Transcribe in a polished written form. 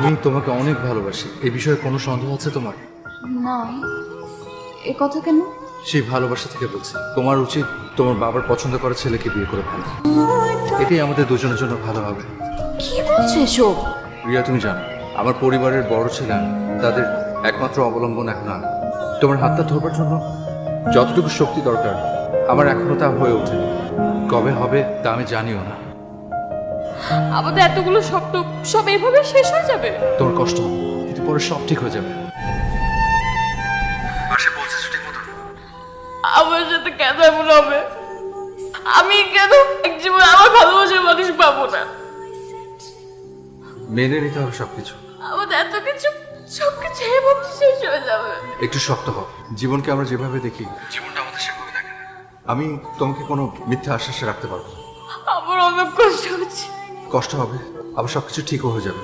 আমি তোমাকে অনেক ভালোবাসি, এই বিষয়ে কোনো সন্দেহ আছে তোমার? না, এ কথা কেন? সেই ভালোবাসা থেকে বলছি, তোমার উচিত তোমার বাবার পছন্দ করা ছেলেকে বিয়ে করে ফেলা। এটাই আমাদের দুজনের জন্য ভালো হবে। কি বলছো এসব? রিয়া, তুমি জানো আমার পরিবারের বড় ছেলে আমি, তাদের একমাত্র অবলম্বন এখন আমি। তোমার হাতটা ধরবার জন্য যতটুকু শক্তি দরকার আমার এখনো তা হয়ে ওঠেনি। কবে হবে তা আমি জানিও না। আমাদের এতগুলো স্বপ্ন সব এভাবে শেষ হয়ে যাবে? তোমার কষ্ট হবে, কিন্তু পরে সব ঠিক হয়ে যাবে। আমার সাথে কেন এমন হবে? আমি কেন এক জীবন আমার ভালোবাসার মানুষ পাবো না? মেনে নিতে হবে সবকিছু। আমাদের এত কিছু সবকিছু এভাবে শেষ হয়ে যাবে? একটু শক্ত হও। জীবনকে আমরা যেভাবে দেখি জীবনটা আমাদের সেভাবে দেখে না। আমি তোমাকে কোনো মিথ্যা আশ্বাসে রাখতে পারবো না। আমার অনেক কষ্ট হচ্ছে। কষ্ট হবে, আবার সবকিছু ঠিকও হয়ে যাবে।